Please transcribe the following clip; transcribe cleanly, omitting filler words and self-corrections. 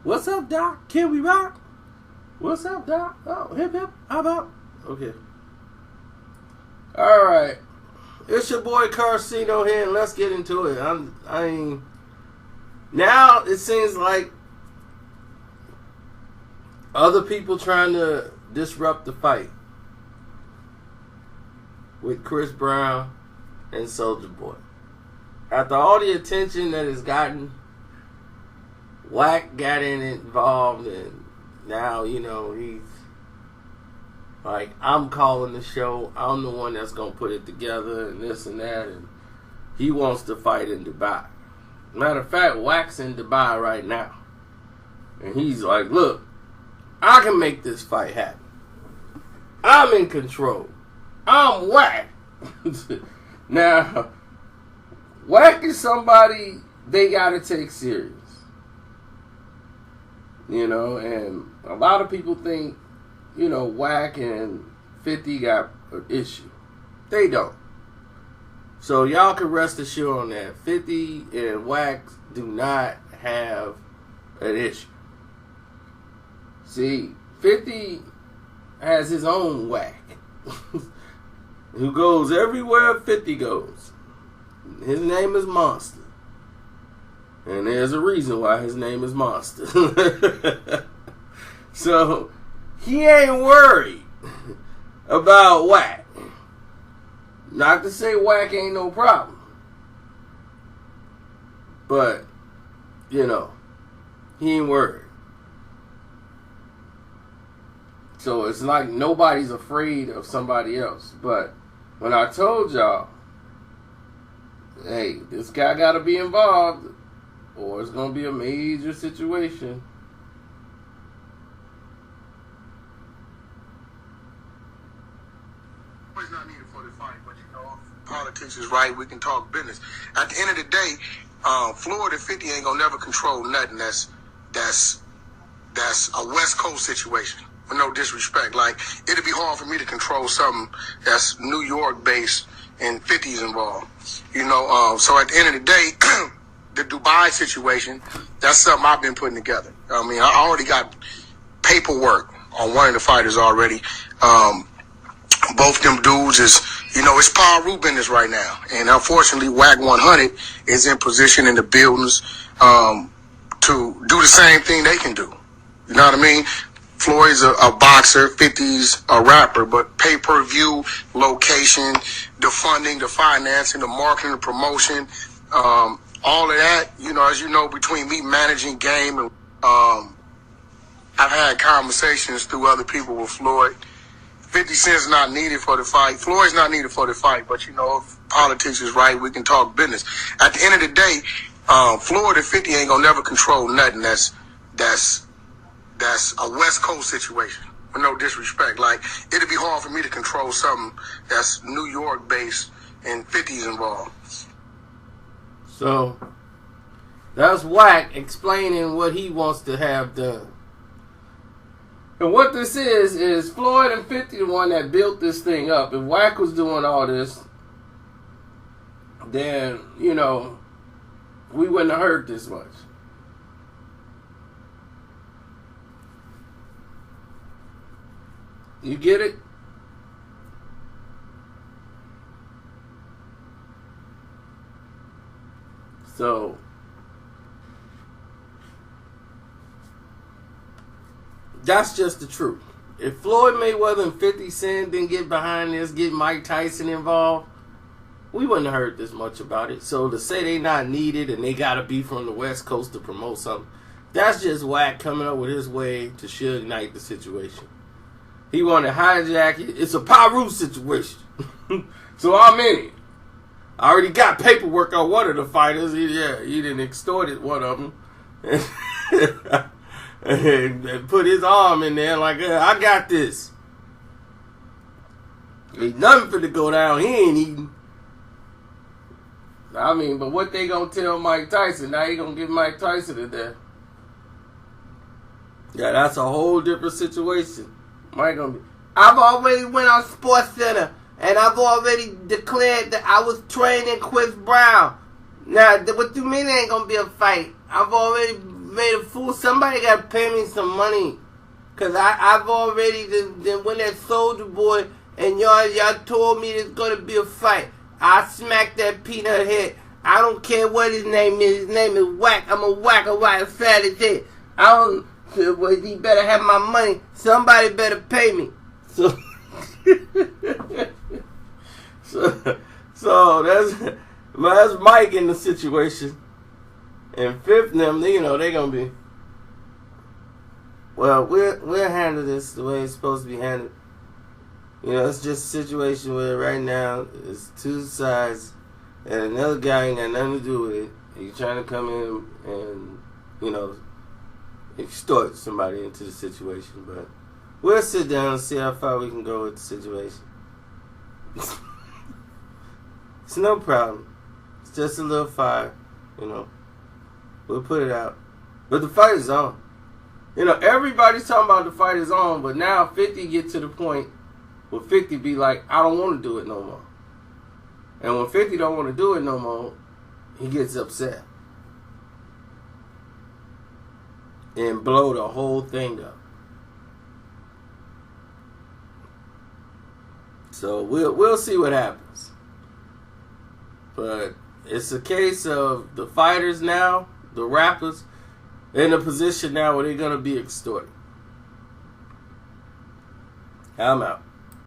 What's up, Doc? Can we rock? What's up, Doc? Oh, hip hip. How about? Okay. All right. It's your boy Carcino here, and let's get into it. Now it seems like other people trying to disrupt the fight with Chris Brown and Soulja Boy. After all the attention that it's gotten, Wack got involved, and now, he's like, I'm calling the show. I'm the one that's going to put it together and this and that, and he wants to fight in Dubai. Matter of fact, Wack's in Dubai right now. And he's like, look, I can make this fight happen. I'm in control. I'm Wack. Now, Wack is somebody they gotta take serious. And a lot of people think, Wack and 50 got an issue. They don't. So y'all can rest assured on that. 50 and Wack do not have an issue. See, 50 has his own Wack. Who goes everywhere 50 goes. His name is Monster. And there's a reason why his name is Monster. So, he ain't worried about Wack. Not to say Wack ain't no problem. But, he ain't worried. So it's like nobody's afraid of somebody else. But when I told y'all, hey, this guy got to be involved or it's going to be a major situation. It's not needed for the fight, but politics is right. We can talk business. At the end of the day, Florida 50 ain't going to never control nothing. That's a West Coast situation. With no disrespect, like, it'd be hard for me to control something that's New York based and 50's involved. So at the end of the day, the Dubai situation, that's something I've been putting together. I mean, I already got paperwork on one of the fighters already. Both them dudes is, it's power root business right now. And unfortunately, Wack 100 is in position in the buildings to do the same thing they can do. You know what I mean? Floyd's a boxer, 50's a rapper, but pay-per-view, location, the funding, the financing, the marketing, the promotion, all of that, as you know, between me managing game and I've had conversations through other people with Floyd. 50 Cent's not needed for the fight. Floyd's not needed for the fight, but if politics is right, we can talk business. At the end of the day, Florida 50 ain't gonna never control nothing that's a West Coast situation. With no disrespect, like, it'd be hard for me to control something that's New York based and 50's involved. So that's Wack explaining what he wants to have done. And what this is Floyd and 50 the one that built this thing up. If Wack was doing all this, then, we wouldn't have heard this much. You get it? So, that's just the truth. If Floyd Mayweather and 50 Cent didn't get behind this, get Mike Tyson involved, we wouldn't have heard this much about it. So to say they not needed and they got to be from the West Coast to promote something, that's just Wack coming up with his way to ignite the situation. He wanted to hijack it. It's a Paru situation. So I'm in it. I already got paperwork on one of the fighters. He done extorted one of them. And put his arm in there like, I got this. Ain't nothing for to go down. He ain't eating. I mean, but what they gonna tell Mike Tyson? Now he gonna get Mike Tyson to death. Yeah, that's a whole different situation. Mike gonna be, I've already went on Sports Center and I've already declared that I was training Chris Brown. Now, what you mean there ain't gonna be a fight? I've already made a fool. Somebody got to pay me some money. Because I've already then went at Soulja Boy and y'all told me there's going to be a fight. I smack that peanut head. I don't care what his name is. His name is Wack. I'm a Wack fat his head. I don't... Well, he better have my money. Somebody better pay me. So... so that's Mike in the situation. And Fifth and them, you know, they're going to be... Well, we'll handle this the way it's supposed to be handled. You know, it's just a situation where right now it's two sides and another guy ain't got nothing to do with it. He's trying to come in and, you know, extort somebody into the situation. But we'll sit down and see how far we can go with the situation. It's no problem. It's just a little fire, you know. We'll put it out. But the fight is on. You know, everybody's talking about the fight is on, but now 50 get to the point where 50 be like, I don't want to do it no more. And when 50 don't want to do it no more, he gets upset. And blow the whole thing up. So we'll see what happens. But it's a case of the fighters now, the rappers, in a position now where they're going to be extorted. I'm out.